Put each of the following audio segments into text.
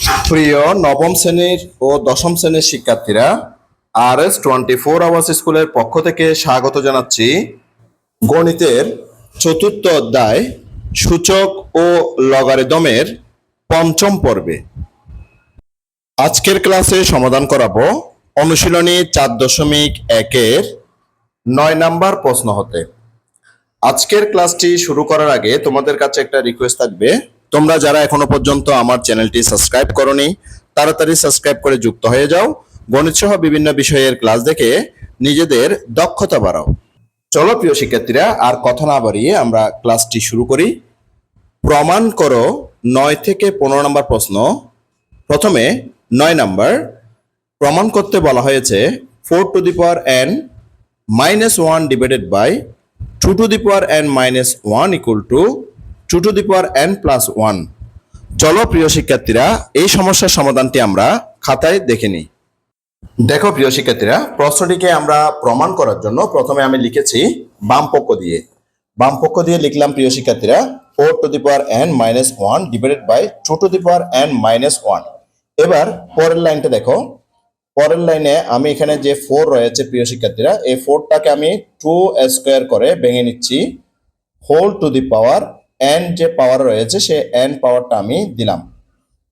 প্রিয় নবম শ্রেণীর ও দশম শ্রেণীর শিক্ষার্থীরা, RS24 আওয়ার্স স্কুলের পক্ষ থেকে স্বাগত জানাচ্ছি গণিতের চতুর্থ অধ্যায় সূচক ও লগারিদমের পঞ্চম পর্বে। আজকের ক্লাসে সমাধান করাবো অনুশীলনী 4.1-এর 9 নাম্বার প্রশ্ন হতে। আজকের ক্লাসটি শুরু করার আগে তোমাদের কাছে একটা রিকোয়েস্ট থাকবে, তোমরা যারা এখনো পর্যন্ত আমার চ্যানেলটি সাবস্ক্রাইব করোনি তাড়াতাড়ি সাবস্ক্রাইব করে যুক্ত হয়ে যাও। গণিত সহ বিভিন্ন বিষয়ের ক্লাস দেখে নিজেদের দক্ষতা বাড়াও। চলো প্রিয় শিক্ষার্থীরা, আর কথা না বাড়িয়ে আমরা ক্লাসটি শুরু করি। প্রমাণ করো 9 থেকে 15 নম্বর প্রশ্ন। প্রথমে 9 নাম্বার প্রমাণ করতে বলা হয়েছে 4 to the power n -1 divided by 2 to the power n minus 1 equal to 2 to the power n plus 1। চলো প্রিয় শিক্ষার্থীরা, এই সমস্যার সমাধানটি আমরা খাতায় দেখে নিই। দেখো প্রিয় শিক্ষার্থীরা, প্রশ্নটিকে আমরা প্রমাণ করার জন্য প্রথমে আমি লিখেছি বাম পক্ষ দিয়ে লিখলাম প্রিয় শিক্ষার্থীরা 4 to the power n minus 1 divided by 2 to the power n minus 1। এবার পরের লাইনটা দেখো, পরের লাইনে আমি এখানে যে 4 রয়েছে প্রিয় শিক্ষার্থীরা, এই 4টাকে আমি 2 স্কয়ার করে ভেঙে নিচ্ছি, whole to the power n যে পাওয়ার রয়েছে সে n পাওয়ারটা আমি দিলাম।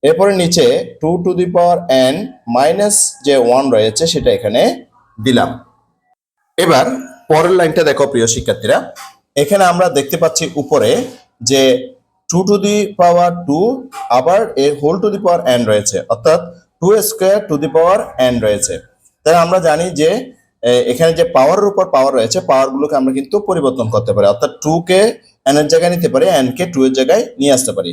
এরপরে নিচে 2 to the power n minus যে 1 রয়েছে সেটা এখানে দিলাম। এবার পরের লাইনটা দেখো প্রিয় শিক্ষার্থীরা, এখানে আমরা দেখতে পাচ্ছি উপরে যে 2 টু দি পাওয়ার 2 আবার এর whole to the power n রয়েছে, অর্থাৎ 2 square to the power n রয়েছে। তাই আমরা জানি যে এখানে যে পাওয়ারের উপর পাওয়ার রয়েছে, পাওয়ারগুলোকে আমরা কিন্তু পরিবর্তন করতে পারি, অর্থাৎ 2 কে n এর জায়গায় নিতে পারি, n কে 2 এর জায়গায় নিয়ে আসতে পারি।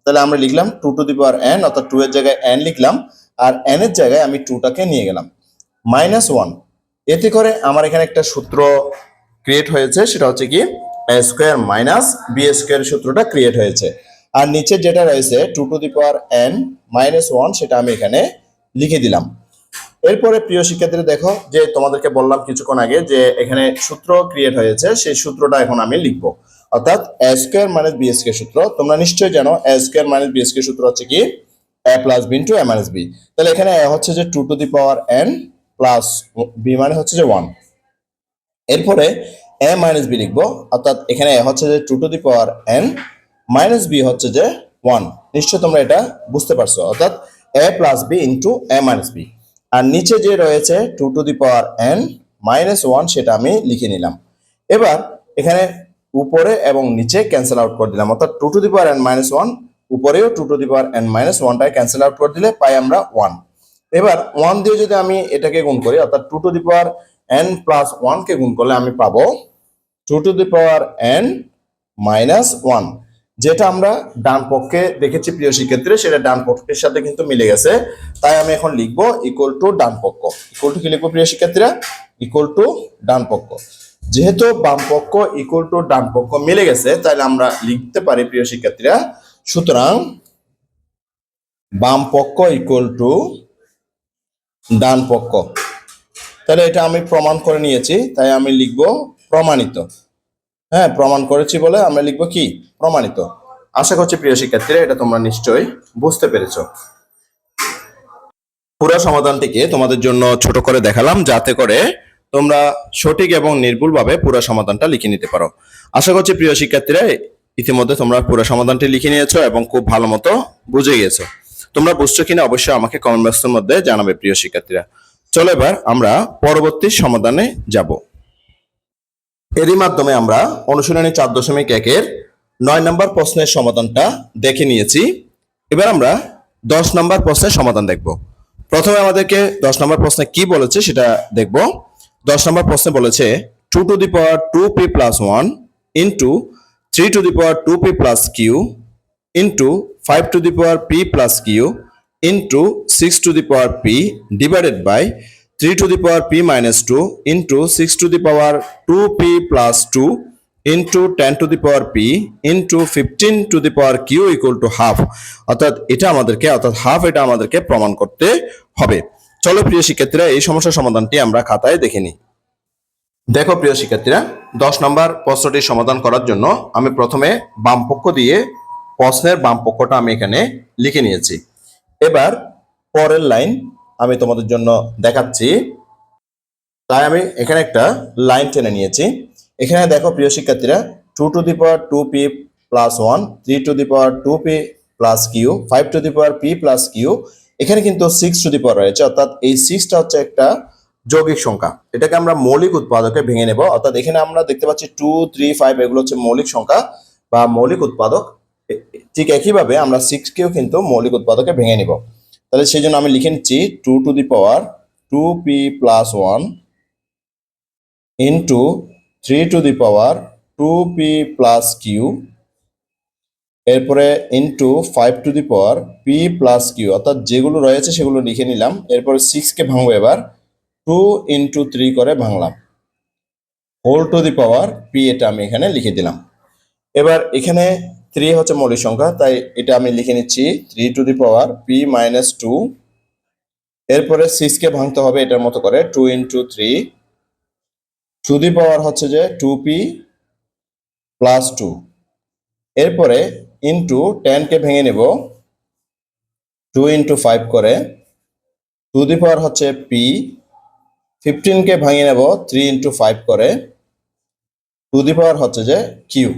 তাহলে আমরা লিখলাম 2 টু দি পাওয়ার n, অর্থাৎ 2 এর জায়গায় n লিখলাম, আর n এর জায়গায় আমি 2টাকে নিয়ে গেলাম -1। এতে করে আমার এখানে একটা সূত্র ক্রিয়েট হয়েছে, সেটা হচ্ছে কি a square minus b square সূত্রটা ক্রিয়েট হয়েছে। আর নিচে যেটা রয়েছে 2 টু দি পাওয়ার n -1 সেটা আমি এখানে লিখে দিলাম। এরপরে প্রিয় শিক্ষার্থীরা দেখো, যে তোমাদেরকে বললাম কিছুক্ষণ আগে যে এখানে সূত্র ক্রিয়েট হয়েছে, সেই সূত্রটা এখন আমি লিখবো, অর্থাৎ a square minus b square সূত্র। তোমরা নিশ্চয়ই জানো a square minus b square সূত্র হচ্ছে কি a plus b into a minus b। তাহলে এখানে a হচ্ছে যে 2 to the power n plus b মানে হচ্ছে যে 1। এরপরে a মাইনাস b লিখবো, অর্থাৎ এখানে a হচ্ছে যে 2 to the power n minus b হচ্ছে যে 1। নিশ্চয়ই তোমরা এটা বুঝতে পারছো, অর্থাৎ a plus b into a minus b। আর নিচে যে রয়েছে 2 to the power n minus 1 সেটা আমি লিখে নিলাম। এবার এখানে উপরে এবং নিচে ক্যান্সেল আউট করে দিলাম, অর্থাৎ 2 to the power n minus 1 উপরেও 2 to the power n minus 1টাকে ক্যান্সেল আউট করে দিলে পাই আমরা 1। এবার 1 দিয়ে যদি আমি এটাকে গুণ করি, অর্থাৎ 2 to the power n plus 1 কে গুণ করলে আমি পাবো 2 to the power n minus 1, যেটা আমরা ডান পক্ষে দেখেছি প্রিয় শিক্ষার্থীরা, সেটা ডান পক্ষের সাথে কিন্তু মিলে গেছে। তাই আমি এখন লিখবো ইকুয়াল টু ডান পক্ষ। ইকুয়াল টু কি লিখবো প্রিয় শিক্ষার্থীরা? ইকুয়াল টু ডান পক্ষ। যেহেতু বাম পক্ষ ইকুয়াল টু ডান পক্ষ মিলে গেছে, তাহলে আমরা লিখতে পারি প্রিয় শিক্ষার্থীরা, সুতরাং বাম পক্ষ ইকুয়াল টু ডান পক্ষ। তাহলে এটা আমি প্রমাণ করে নিয়েছি, তাই আমি লিখবো প্রমাণিত। হ্যাঁ, প্রমাণ করেছি বলে আমরা লিখবো কি প্রমাণিত। আশা করছি প্রিয় শিক্ষার্থীরা এটা তোমরা নিশ্চয়ই বুঝতে পেরেছো। পুরো সমাধানটিকে তোমাদের জন্য ছোট করে দেখালাম, যাতে করে তোমরা সঠিক এবং নির্ভুলভাবে পুরো সমাধানটা লিখে নিতে পারো। আশা করছি প্রিয় শিক্ষার্থীরা ইতিমধ্যে তোমরা পুরো সমাধানটি লিখে নিয়েছো এবং খুব ভালো মতো বুঝে গিয়েছো। তোমরা বুঝছো কিনা অবশ্যই আমাকে কমেন্ট বক্সের মধ্যে জানাবে প্রিয় শিক্ষার্থীরা। চলো এবার আমরা পরবর্তী সমাধানে যাব। এরই মাধ্যমে আমরা অনুশীলনী 4.1-এর 9 নম্বর প্রশ্নের সমাধানটা দেখে নিয়েছি। এবার আমরা 10 নম্বর প্রশ্নের সমাধান দেখব। প্রথমে আমাদেরকে 10 নম্বর প্রশ্নে কি বলেছে সেটা দেখব। 10 নম্বর প্রশ্নে বলেছে 2 to the power 2p plus 1 into 3 to the power 2p plus q into 5 to the power p plus q into 6 to the power p divided by 3 to the power p minus 2 into 6 to the power 2p plus 2 into 10 to the power p into 15 to the power q equal to half। অর্থাৎ এটা আমাদেরকে half এটা আমাদেরকে প্রমাণ করতে হবে। চলো প্রিয় শিক্ষার্থীরা এই সমস্যার সমাধানটি আমরা খাতায় দেখে নিই। দেখো প্রিয় শিক্ষার্থীরা, 10 নম্বর প্রশ্নটির সমাধান করার জন্য আমি প্রথমে বাম পক্ষ দিয়ে প্রশ্নের বাম পক্ষটা আমি এখানে লিখে নিয়েছি। এবার পরের লাইন আমি তোমাদের জন্য দেখাচ্ছি। তাই আমি এখানে একটা লাইন টেনে নিয়েছি। এখানে দেখো প্রিয় শিক্ষার্থীরা, 2 to the power 2p plus 1, 3 to the power 2p plus q, 5 to the power p plus q, এখানে কিন্তু 6 to the power রয়েছে, অর্থাৎ এই 6টা হচ্ছে একটা যৌগিক সংখ্যা। এটাকে আমরা মৌলিক উৎপাদকে ভেঙে নেব, অর্থাৎ এখানে আমরা দেখতে পাচ্ছি 2, 3, 5 এগুলো হচ্ছে মৌলিক সংখ্যা বা মৌলিক উৎপাদক। ঠিক একইভাবে আমরা 6কেও কিন্তু মৌলিক উৎপাদকে ভেঙে নিব। তাহলে সেই জন্য আমি লিখে নিচ্ছি 2 to the power 2p plus 1 into 3 to the power 2p plus Q, এরপরে into 5 to the power p plus Q, অর্থাৎ যেগুলো রয়েছে সেগুলো লিখে নিলাম। এরপরে 6কে ভাঙবো, এবার 2 ইন্টু 3 করে ভাঙলাম, whole to the power p, এটা আমি এখানে লিখে দিলাম। এবার এখানে 3 হচ্ছে মৌলিক সংখ্যা, তাই এটা আমি লিখে নিচ্ছি 3 to the power p minus 2। এরপরে 6কে ভাঙতে হবে এটার মতো করে, 2 ইন্টু 3 টু দি পাওয়ার হচ্ছে যে 2p প্লাস 2। এরপরে ইন্টু 10কে ভেঙে নেব 2 ইন্টু 5 করে, টু দি পাওয়ার হচ্ছে p। 15কে ভাঙিয়ে নেব 3 ইন্টু 5 করে, টু দি পাওয়ার হচ্ছে যে কিউ।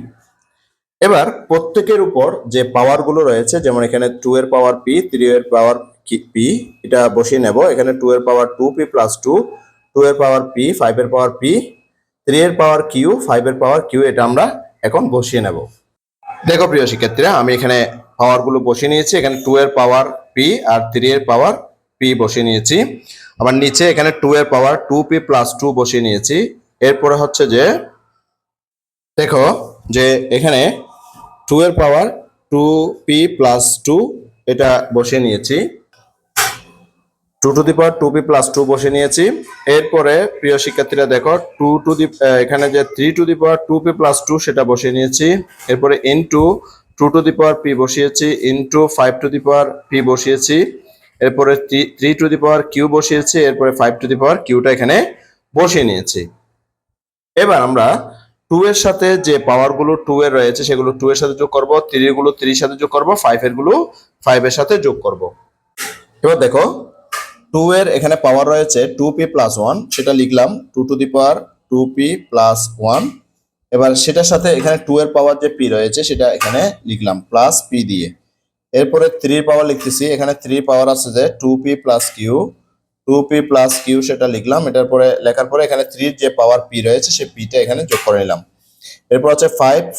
এবার প্রত্যেকের উপর যে পাওয়ারগুলো রয়েছে, যেমন এখানে 2 এর পাওয়ার p, 3 এর পাওয়ার p, এটা বসিয়ে নেব। এখানে 2 এর পাওয়ার 2p প্লাস 2, 2 এর পাওয়ার p, 5 এর পাওয়ার p, 3 এর পাওয়ার q, 5 এর পাওয়ার q, এটা আমরা এখন বসিয়ে নেব। দেখো প্রিয় শিক্ষার্থীরা, আমি এখানে পাওয়ারগুলো বসিয়ে নিয়েছি। এখানে 2 এর পাওয়ার p আর 3 এর পাওয়ার p বসিয়ে নিয়েছি। আবার নিচে এখানে 2 এর পাওয়ার 2p প্লাস 2 বসিয়ে নিয়েছি। এরপরে হচ্ছে যে দেখো যে এখানে 2 এর পাওয়ার 2p প্লাস 2 এটা বসিয়ে নিয়েছি, 2 to the power 2p plus 2 বসিয়ে নিয়েছি। এরপরে প্রিয় শিক্ষার্থীরা দেখো এখানে যে 3 to the power 2p plus 2 সেটা বসিয়ে নিয়েছি। এরপরে into 2 to the power p বসিয়েছি, into 5 to the power p বসিয়েছি। এরপরে 3 টু দি পাওয়ার q বসিয়েছি, এরপরে 5 টু দি পাওয়ার qটা এখানে বসিয়ে নিয়েছি। এবার আমরা 2 এর সাথে যে পাওয়ারগুলো 2 এর রয়েছে সেগুলো 2 এর সাথে যোগ করব, 3 এর গুলো 3 এর সাথে যোগ করব, 5 এর গুলো 5 এর সাথে যোগ করব। এবার দেখো 2 এর এখানে পাওয়ার রয়েছে 2p প্লাস 1, সেটা লিখলাম 2 to the power 2p plus 1। এবার সেটার সাথে এখানে 2 এর পাওয়ার যে p রয়েছে সেটা এখানে লিখলাম প্লাস p দিয়ে। এরপরে 3 পাওয়ার লিখতেছি, এখানে 3 পাওয়ার আছে যে 2p plus q, 2p plus q, সেটা লিখলাম। এটার পরে লেখার পরে এখানে 3 এর যে পাওয়ার p রয়েছে সেই pটা এখানে যোগ করে নিলাম। এরপর হচ্ছে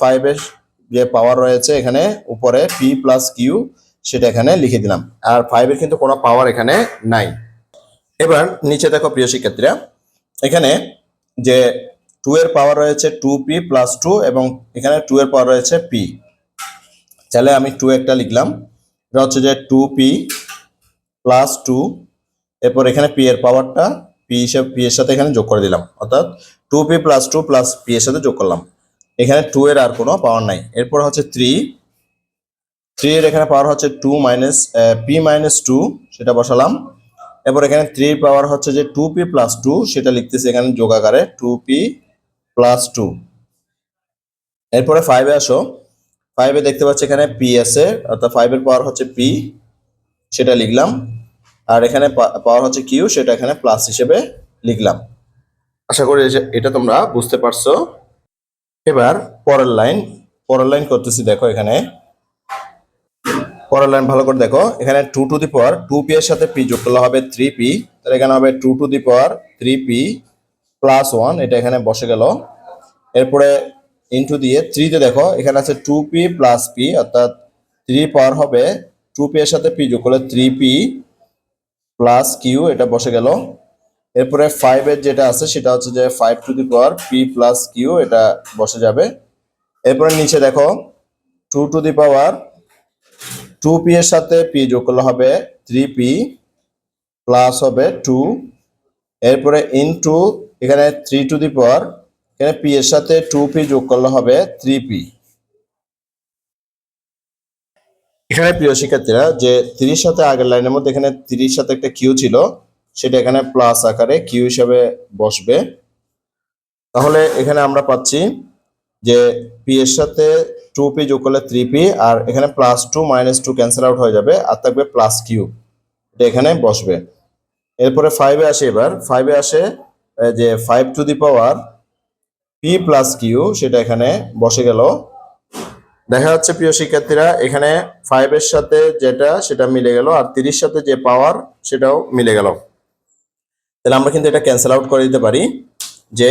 5 এর যে পাওয়ার রয়েছে এখানে উপরে p প্লাস q, সেটা এখানে লিখে দিলাম। আর 5 এর কিন্তু কোনো পাওয়ার এখানে নাই। এবার নিচে দেখো প্রিয় শিক্ষার্থীরা, এখানে যে 2 এর পাওয়ার রয়েছে 2p প্লাস 2 এবং এখানে 2 এর পাওয়ার রয়েছে p, তাহলে আমি 2 একটা লিখলাম। এটা হচ্ছে যে 2p প্লাস 2, এরপর এখানে p এর পাওয়ারটা p এর সাথে এখানে যোগ করে দিলাম, অর্থাৎ 2p প্লাস 2 প্লাস p এর সাথে যোগ করলাম। এখানে 2 এর আর কোনো পাওয়ার নাই। এরপর হচ্ছে 3 এর এখানে পাওয়ার হচ্ছে 2 মাইনাস p মাইনাস 2, সেটা বসালাম। এরপর এখানে 3 এর পাওয়ার হচ্ছে যে 2p প্লাস 2, সেটা লিখতেছি এখানে যোগ আকারে 2p প্লাস 2। এরপরে 5 এ আসো, 5 এ দেখতে পাচ্ছি এখানে p আছে, অর্থাৎ 5 এর পাওয়ার হচ্ছে p, সেটা লিখলাম। আর এখানে পাওয়ার হচ্ছে q, সেটা এখানে প্লাস হিসেবে লিখলাম। আশা করি এটা তোমরা বুঝতে পারছো। এবার পরের লাইন করতেছি। দেখো এখানে পরের লাইন ভালো করে দেখো, এখানে 2 টু দি পাওয়ার 2p এর সাথে p যোগ করলে হবে 3p, তাহলে এখানে হবে 2 to the power 3p plus 1, এটা এখানে বসে গেল। এরপরে ইনটু দিয়ে 3 তে দেখো এখানে আছে 2p প্লাস p, অর্থাৎ 3 পাওয়ার হবে 2p এর সাথে p যোগ করলে 3p প্লাস q, এটা বসে গেল। এরপরে 5 এর যেটা আছে সেটা হচ্ছে যে 5 to the power p plus q, এটা বসে যাবে। এরপরে নিচে দেখো 2 টু দি পাওয়ার 2p এর সাথে p যোগ করলে হবে 3p প্লাস হবে 2। এরপরে ইনটু এখানে 3 টু দি পাওয়ার, এখানে p এর সাথে 2p যোগ করলে হবে 3p। এখানে প্রিয় শিক্ষার্থীরা যে 3 সাথে আগের লাইনের মধ্যে এখানে 3 সাথে একটা q ছিল, সেটা এখানে প্লাস আকারে q হিসেবে বসবে। তাহলে এখানে আমরা পাচ্ছি যে p এর সাথে 2p যোগ করলে 3p, আর এখানে +2 -2 ক্যান্সেল আউট হয়ে যাবে, আর থাকবে +q, এটা এখানে বসবে। এরপরে 5 এ আসে, এবার 5 এ আসে যে 5 to the power p plus q, সেটা এখানে বসে গেল। দেখা যাচ্ছে প্রিয় শিক্ষার্থীরা, এখানে 5 এর সাথে যেটা সেটা মিলে গেল, আর 3 সাথে যে পাওয়ার সেটাও মিলে গেল। তাহলে আমরা কিন্তু এটা ক্যান্সেল আউট করে দিতে পারি যে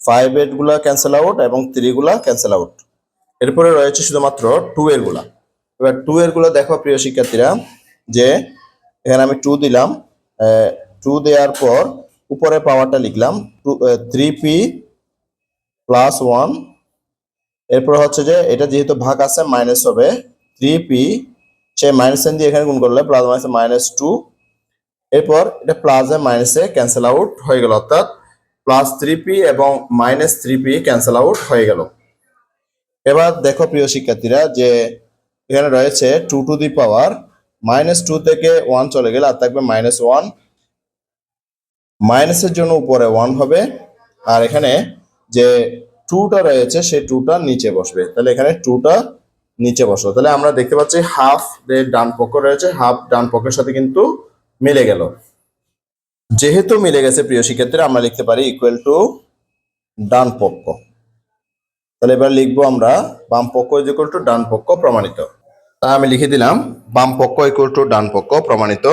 5 এর গুলা ক্যান্সেল আউট এবং 3 গুলা ক্যান্সেল আউট। এরপরে রয়েছে শুধুমাত্র 2 এর গুলা। এবার 2 এর গুলা দেখো প্রিয় শিক্ষার্থীরা, যে এখানে আমি 2 দিলাম, 2 দেওয়ার পর উপরে পাওয়ারটা লিখলাম 3p প্লাস 1। এরপর হচ্ছে যে এটা যেহেতু ভাগ আছে মাইনাস হবে, 3p সে মাইনাস সাইন দিয়ে এখানে গুণ করলে প্লাস -2। এরপর এটা প্লাসে মাইনাসে ক্যান্সেল আউট হয়ে গেল, অর্থাৎ +3p এবং -3p ক্যান্সেল আউট হয়ে গেল। এবার দেখো প্রিয় শিক্ষার্থীরা, যে এখানে রয়েছে 2 টু দি পাওয়ার -2 থেকে 1 চলে গেলে আর থাকবে -1, মাইনাসের জন্য উপরে 1 হবে, আর এখানে যে 2টা রয়েছে সেই 2টা নিচে বসবে। তাহলে এখানে 2টা নিচে বসলো, তাহলে আমরা দেখতে পাচ্ছি হাফ যে ডান পক্ষ রয়েছে, হাফ ডান পক্ষের সাথে কিন্তু মিলে গেল। যেহেতু মিলে গেছে প্রিয় শিক্ষার্থীরা, আমরা লিখতে পারি ইকুয়াল টু ডান পক্ষ। তাহলে এবার লিখবো আমরা বাম পক্ষ ইকুয়াল টু ডান পক্ষ প্রমাণিত। তা আমি লিখে দিলাম বাম পক্ষ ইকুয়াল টু ডান পক্ষ প্রমাণিত।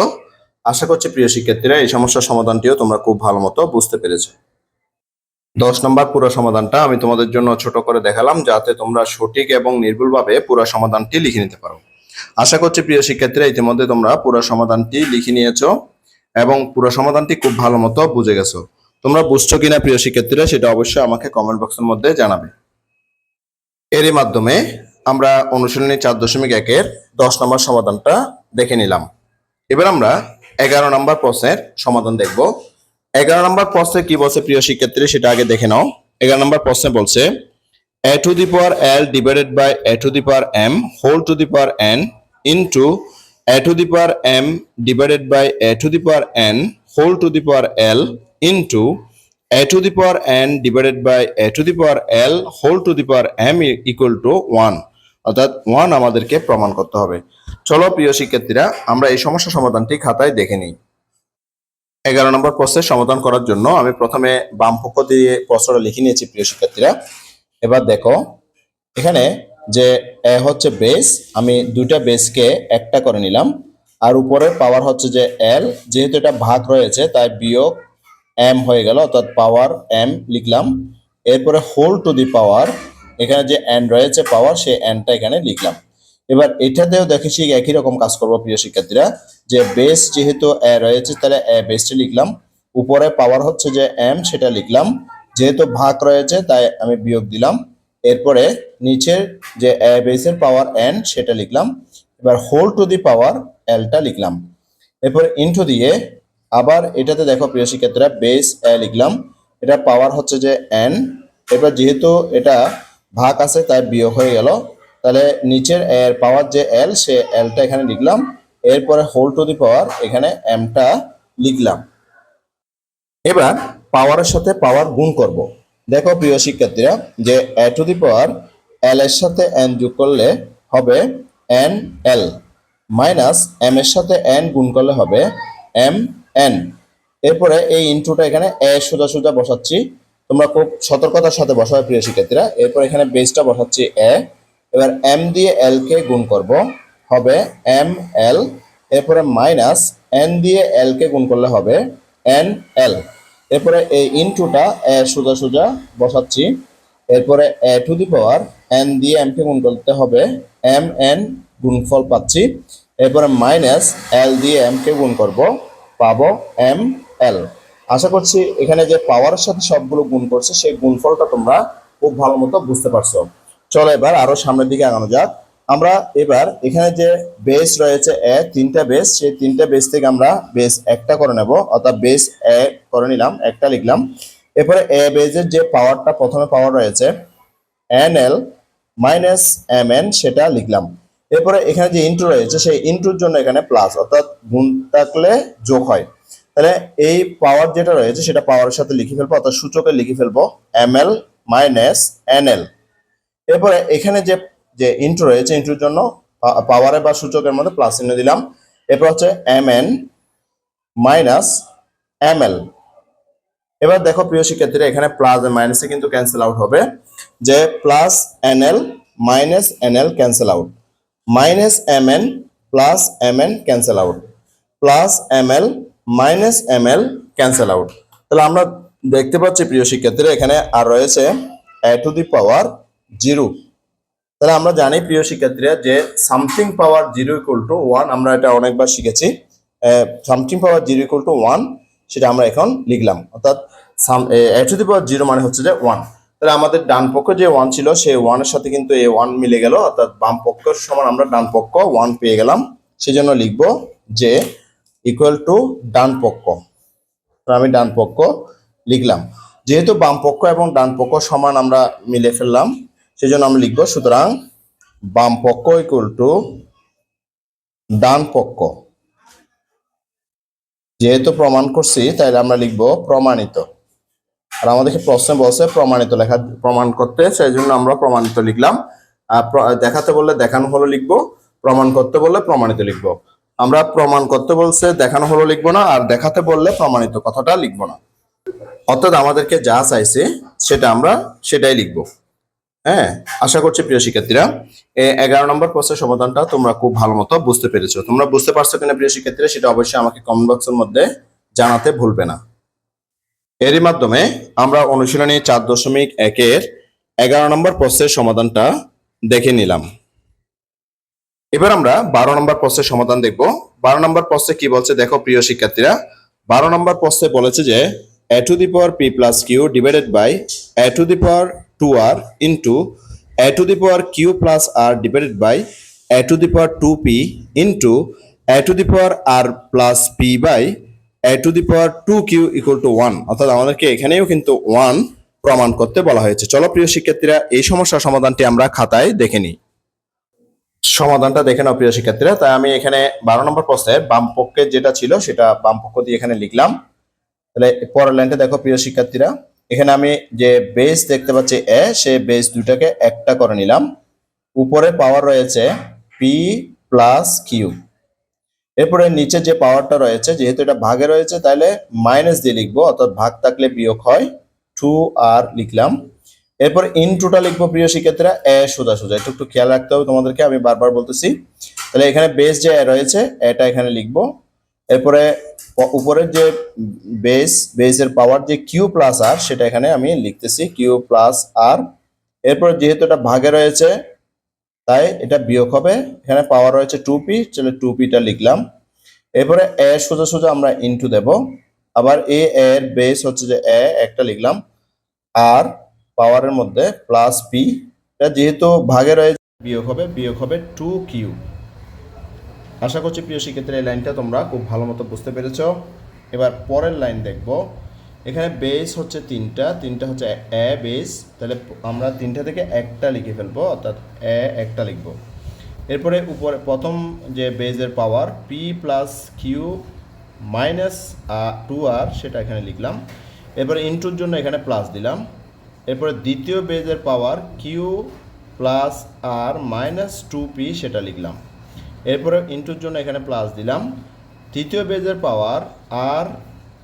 আশা করছি প্রিয় শিক্ষার্থীরা এই সমস্যার সমাধানটিও তোমরা খুব ভালো মতো বুঝতে পেরেছো। 10 নম্বর পুরো সমাধানটা আমি তোমাদের জন্য ছোট করে দেখালাম, যাতে তোমরা সঠিক এবং নির্ভুলভাবে পুরো সমাধানটি লিখে নিতে পারো। আশা করছি প্রিয় শিক্ষার্থীরা ইতিমধ্যে তোমরা পুরো সমাধানটি লিখে নিয়েছো এবং পুরো সমাধানটি খুব ভালো মতো বুঝে গেছো। তোমরা বুঝছো কিনা প্রিয় শিক্ষার্থীরা সেটা অবশ্যই আমাকে কমেন্ট বক্সের মধ্যে জানাবে। এরই মাধ্যমে আমরা অনুশীলনী 4.1 10 নম্বর সমাধানটা দেখে নিলাম। এবার আমরা 11 নম্বর প্রশ্নের সমাধান দেখব। 11 নম্বর প্রশ্নে কি বলছে প্রিয় শিক্ষার্থীরা সেটা আগে দেখে নাও। 11 নম্বর প্রশ্নে বলছে a to the power l divided by a to the power m whole to the power n into a to the power m divided by a to the power n whole to the power l into a to the power n divided by a to the power l whole to the power m equal to 1, অর্থাৎ 1 আমাদেরকে প্রমাণ করতে হবে। চলো প্রিয় শিক্ষার্থীরা আমরা এই সমস্যা সমাধানটি খাতায় দেখে নিই। 11 নম্বর প্রশ্নের সমাধান করার জন্য আমি প্রথমে বাম পক্ষ দিয়ে প্রশ্নটা লিখে নিয়েছি প্রিয় শিক্ষার্থীরা। এবার দেখো এখানে যে এ হচ্ছে বেস, আমি দুইটা বেসকে একটা করে নিলাম, আর উপরে পাওয়ার হচ্ছে যে এল, যেহেতু এটা ভাগ রয়েছে তাই বিয়োগ এম হয়ে গেল, অর্থাৎ পাওয়ার এম লিখলাম। এরপরে হোল টু দি পাওয়ার, এখানে যে এন রয়েছে পাওয়ার, সেই এনটা এখানে লিখলাম। এবার এটাতেও দেখেছি একই রকম কাজ করবো প্রিয় শিক্ষার্থীরা, যে বেস যেহেতু এ রয়েছে তাহলে এ বেসটি লিখলাম, উপরে পাওয়ার হচ্ছে যে এম সেটা লিখলাম, যেহেতু ভাগ রয়েছে তাই আমি বিয়োগ দিলাম। এরপরে নিচের যে এ বেসের পাওয়ার এন সেটা লিখলাম। এবার হোল টু দি পাওয়ার এলটা লিখলাম। এরপরে ইনটু দিয়ে আবার এটাতে দেখো প্রিয় শিক্ষার্থীরা বেস এ লিখলাম, এটা পাওয়ার হচ্ছে যে এন। এবার যেহেতু এটা ভাগ আছে তাই বিয়োগ হয়ে গেল, তাহলে নিচের এর পাওয়ার যে এল সে এলটা এখানে লিখলাম। এরপরে হোল টু দি পাওয়ার এখানে এমটা লিখলাম। এবার পাওয়ারের সাথে পাওয়ার গুণ করব। দেখো প্রিয় শিক্ষার্থীরা, যে এ টু দি পাওয়ার এল এর সাথে এন যোগ করলে হবে এন এল, মাইনাস এম এর সাথে এন গুণ করলে হবে এম এন। এরপরে এই ইনটুটা এখানে এ সোজা সোজা বসাচ্ছি, তোমরা খুব সতর্কতার সাথে বসাবে প্রিয় শিক্ষার্থীরা। এরপর এখানে বেসটা বসাচ্ছি এ, এবার এম দিয়ে এল কে গুণ করব, হবে এম এল। এরপরে মাইনাস এন দিয়ে এল কে গুণ করলে হবে এন এল। এরপরে এই ইনটুটা এ সোজা সোজা বসাচ্ছি, এরপরে এ টু দি পাওয়ার এন দিয়ে এম কে গুণ করতে হবে এম এন, গুণফল পাচ্ছি। এরপরে মাইনাস এল দিয়ে এম কে গুণ করব, পাবো এম এল। আশা করছি এখানে যে পাওয়ারের সাথে সবগুলো গুণ করছে সেই গুণফলটা তোমরা খুব ভালো মতো বুঝতে পারছো। চলো এবার আরো সামনের দিকে আগানো যাক। আমরা এবার এখানে যে বেস রয়েছে এ, তিনটা বেস, সেই তিনটা বেস থেকে আমরা বেস একটা করে নেব, অর্থাৎ বেস এ করে নিলাম, একটা লিখলাম। এরপরে এ বেসের যে পাওয়ারটা প্রথমে পাওয়ার রয়েছে n l minus m n সেটা লিখলাম। এরপরে এখানে যে ইনটু রয়েছে সেই ইনটুর জন্য এখানে প্লাস, অর্থাৎ গুণ থাকলে যোগ হয়। তাহলে এই পাওয়ার যেটা রয়েছে সেটা পাওয়ারের সাথে লিখে ফেলবো, অর্থাৎ সূচকে লিখে ফেলবো m l minus n l. এরপরে এখানে যে যে ইন্টু রয়েছে, ইন্টুর জন্য পাওয়ারে বা সূচকের মধ্যে প্লাস চিহ্ন দিলাম। এরপর হচ্ছে mn মাইনাস ml। এবার দেখো প্রিয় শিক্ষার্থীরা, এখানে প্লাস মাইনাসে কিন্তু ক্যান্সেল আউট হবে, যে plus nl minus nl cancel out, minus mn plus mn cancel out, plus ml minus ml cancel out. তাহলে আমরা দেখতে পাচ্ছি প্রিয় শিক্ষার্থীরা, এখানে আর রয়েছে a টু দি পাওয়ার 0। তাহলে আমরা জানি প্রিয় শিক্ষার্থীরা যে সামথিং পাওয়ার 0 ইকুয়াল টু 1, আমরা এটা অনেকবার শিখেছি। সামথিং পাওয়ার 0 ইকুয়াল টু 1 সেটা আমরা এখন লিখলাম, অর্থাৎ a টু দি পাওয়ার 0 মানে হচ্ছে যে 1। তাহলে আমাদের ডান পক্ষ যে 1 ছিল সেই 1 এর সাথে কিন্তু এই 1 মিলে গেল, অর্থাৎ বাম পক্ষের সমান আমরা ডান পক্ষ 1 পেয়ে গেলাম। সেজন্য লিখবো যে ইকুয়াল টু ডান পক্ষ। আমি ডান পক্ষ লিখলাম, যেহেতু বাম পক্ষ এবং ডান পক্ষ সমান আমরা মিলে ফেললাম, সেজন্য আমরা লিখবো সুতরাং বাম পক্ষ ইকুয়াল টু ডান পক্ষ। যেহেতু প্রমাণ করছি তাইলে আমরা লিখবো প্রমাণিত। আর আমাদেরকে প্রশ্নে বলছে প্রমাণিত লেখা, প্রমাণ করতে, সেই জন্য আমরা প্রমাণিত লিখলাম। আর দেখাতে বললে দেখানো হলো লিখবো, প্রমাণ করতে বললে প্রমাণিত লিখবো। আমরা প্রমাণ করতে বলছে দেখানো হলো লিখবো না, আর দেখাতে বললে প্রমাণিত কথাটা লিখবো না। অর্থাৎ আমাদেরকে যা চাইছে সেটা আমরা সেটাই লিখবো। হ্যাঁ, আশা করছি প্রিয় শিক্ষার্থীরা 11 নম্বর প্রশ্নের সমাধানটা তোমরা খুব ভালো মতো বুঝতে পেরেছো। তোমরা বুঝতে পারছো কিনা প্রিয় শিক্ষার্থীরা সেটা অবশ্যই আমাকে কমেন্ট বক্সের মধ্যে জানাতে ভুলবে না। এরই মাধ্যমে আমরা অনুশীলনী 4.1-এর 11 নম্বর প্রশ্নের সমাধানটা দেখে নিলাম। এবার আমরা 12 নম্বর প্রশ্নের সমাধান দেখব। 12 নম্বর প্রশ্নে কি বলছে দেখো প্রিয় শিক্ষার্থীরা, 12 নম্বর প্রশ্নে বলেছে যে a to the power p plus q divided by a to the power 2r into a to the power q plus r divided by a to the power 2p into a to the power r plus p by a to the power 2q equal to 1। অর্থাৎ আমাদেরকে এখানেও কিন্তু 1 প্রমাণ করতে বলা হয়েছে। চলো প্রিয় শিক্ষার্থীরা এই সমস্যার সমাধানটি আমরা খাতায় দেখে নিই। সমাধানটা দেখে নাও প্রিয় শিক্ষার্থীরা। তাই আমি এখানে 12 নম্বর প্রশ্নে বাম পক্ষে যেটা ছিল সেটা বাম পক্ষ দিয়ে এখানে লিখলাম। তাহলে পরের লাইনটা দেখো প্রিয় শিক্ষার্থীরা, এখানে আমি যে বেস দেখতে পাচ্ছি এ, সে বেস দুটাকে একটা করে নিলাম। উপরে পাওয়ার রয়েছে পি প্লাস কিউ। এরপরে নিচে যে পাওয়ারটা রয়েছে, যেহেতু এটা ভাগে রয়েছে তাহলে মাইনাস দিয়ে লিখবো, অর্থাৎ ভাগ থাকলে বিয়োগ হয়, 2r লিখলাম। এরপর ইনটুটা লিখবো প্রিয় শিক্ষার্থীরা এ সোজা সোজা, একটু খেয়াল রাখতে হবে তোমাদেরকে, আমি বারবার বলতেছি। তাহলে এখানে বেস যে এ রয়েছে এটা এখানে লিখবো। এরপরে উপরের যে বেসের পাওয়ার যে কিউ প্লাস আর সেটা এখানে আমি লিখতেছি কিউ প্লাস আর। এরপরে যেহেতু এটা ভাগে রয়েছে তাই এটা বিয়োগ হবে, এখানে পাওয়ার রয়েছে 2p, চলে 2pটা লিখলাম। এরপরে এ সোজা সোজা আমরা ইনটু দেব, আবার এর বেস হচ্ছে যে এ একটা লিখলাম, আর পাওয়ারের মধ্যে প্লাস পি, এটা যেহেতু ভাগে রয়েছে বিয়োগ হবে 2q। আশা করছি প্রিয় শিক্ষার্থীরা এই লাইনটা তোমরা খুব ভালো মতো বুঝতে পেরেছো। এবার পরের লাইন দেখব। এখানে বেস হচ্ছে তিনটা হচ্ছে এ বেস, তাহলে আমরা তিনটা থেকে একটা লিখে ফেলবো, অর্থাৎ এ একটা লিখবো। এরপরে উপরে প্রথম যে বেজের power P plus Q minus 2r সেটা এখানে লিখলাম। এরপরে ইনটুর জন্য এখানে প্লাস দিলাম। এরপরে দ্বিতীয় বেজের পাওয়ার কিউ প্লাস আর মাইনাস 2p সেটা লিখলাম। এরপরে ইনটুর জন্য এখানে প্লাস দিলাম। তৃতীয় বেজের পাওয়ার আর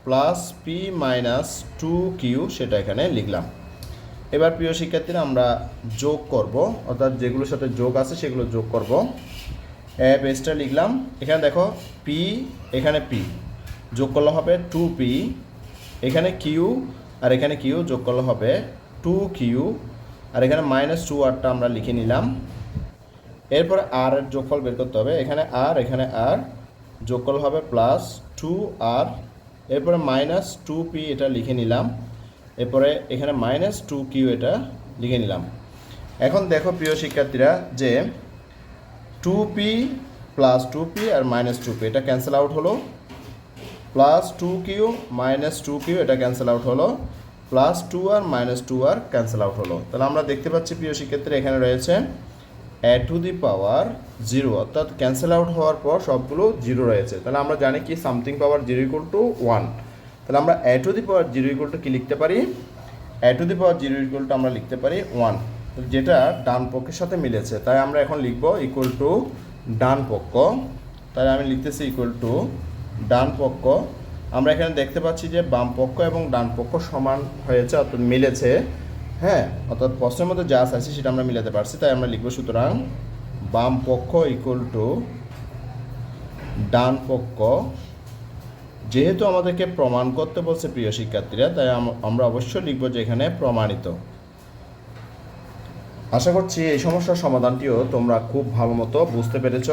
প্লাস পি মাইনাস 2q সেটা এখানে লিখলাম। এবার প্রিয় শিক্ষার্থীরা আমরা যোগ করব, অর্থাৎ যেগুলোর সাথে যোগ আছে সেগুলো যোগ করব। এ বেসটা লিখলাম, এখানে দেখো পি, এখানে পি যোগ করলে হবে 2p, এখানে কিউ আর এখানে কিউ যোগ করলে হবে 2q, আর এখানে মাইনাস 2rটা আমরা লিখে নিলাম। এরপরে আর এর যোগফল বের করতে হবে, এখানে আর যোগ করলে হবে প্লাস 2r, এরপরে মাইনাস 2p এটা লিখে নিলাম। এরপরে এখানে মাইনাস 2q এটা লিখে নিলাম। এখন দেখো প্রিয় শিক্ষার্থীরা যে 2p প্লাস 2p আর মাইনাস 2p এটা ক্যান্সেল আউট হলো, প্লাস 2q মাইনাস 2q এটা ক্যান্সেল আউট হলো, plus 2r minus 2r cancel out হলো। তাহলে আমরা দেখতে পাচ্ছি প্রিয় শিক্ষার্থীরা এখানে রয়েছে a টু দি পাওয়ার 0, অর্থাৎ ক্যান্সেল আউট হওয়ার পর সবগুলো 0 রয়েছে। তাহলে আমরা জানি কি সামথিং পাওয়ার 0 ইকুয়াল টু 1। তাহলে আমরা a two the power 0 equal to কি লিখতে পারি, a two the power 0 equal to আমরা লিখতে পারি 1। যেটা ডান পক্ষের সাথে মিলেছে, তাই আমরা এখন লিখব ইকুয়াল টু ডান পক্ষ। তাই আমি লিখতেছি ইকুয়াল টু ডান পক্ষ। আমরা এখানে দেখতে পাচ্ছি যে বাম পক্ষ এবং ডান পক্ষ সমান হয়েছে, অর্থাৎ মিলেছে। হ্যাঁ, অর্থাৎ প্রশ্নের মধ্যে যা আছে সেটা আমরা মিলাতে পারছি, তাই আমরা লিখব সুতরাং বাম পক্ষ ইকুয়াল টু ডান পক্ষ। যেহেতু আমাদেরকে প্রমাণ করতে বলছে প্রিয় শিক্ষার্থীরা, তাই আমরা অবশ্যই লিখব যে এখানে প্রমাণিত। আশা করছি এই সমস্যার সমাধানটিও তোমরা খুব ভালো মতো বুঝতে পেরেছ।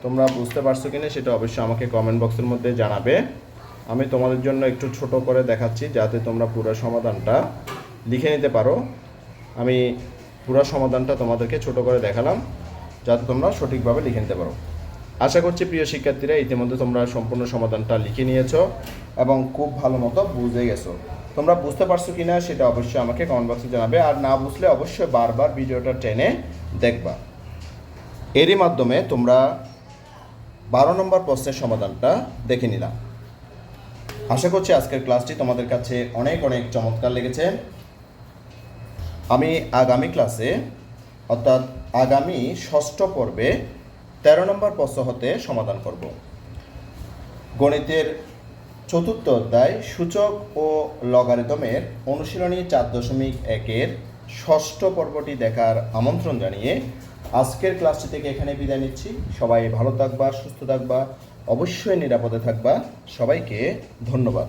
তোমরা বুঝতে পারছো কিনা সেটা অবশ্যই আমাকে কমেন্ট বক্সের মধ্যে জানাবে। আমি তোমাদের জন্য একটু ছোট করে দেখাচ্ছি যাতে তোমরা পুরো সমাধানটা লিখে নিতে পারো। আমি পুরো সমাধানটা তোমাদেরকে ছোট করে দেখালাম যাতে তোমরা সঠিকভাবে লিখে নিতে পারো। আশা করছি প্রিয় শিক্ষার্থীরা ইতিমধ্যে তোমরা সম্পূর্ণ সমাধানটা লিখে নিয়েছো এবং খুব ভালো মতো বুঝে গেছো। তোমরা বুঝতে পারছো কিনা সেটা অবশ্যই আমাকে কমেন্ট বক্সে জানাবে, আর না বুঝলে অবশ্যই বারবার ভিডিওটা টেনে দেখবা। এরই মাধ্যমে তোমরা 12 নম্বর প্রশ্নের সমাধানটা দেখে নিলাম। আশা করছি আজকের ক্লাসটি তোমাদের কাছে অনেক অনেক চমৎকার লেগেছে। আমি আগামী ক্লাসে অর্থাৎ আগামী 6ষ্ঠ পর্বে 13 নম্বর প্রশ্ন হতে সমাধান করব। গণিতের 4র্থ অধ্যায় সূচক ও লগারিদমের অনুশীলনী 4.1-এর 6ষ্ঠ পর্বটি দেখার আমন্ত্রণ জানিয়ে আজকের ক্লাসটি থেকে এখানে বিদায় নিচ্ছি। সবাই ভালো থাকবা, সুস্থ থাকবা, অবশ্যই নিরাপদে থাকবা। সবাইকে ধন্যবাদ।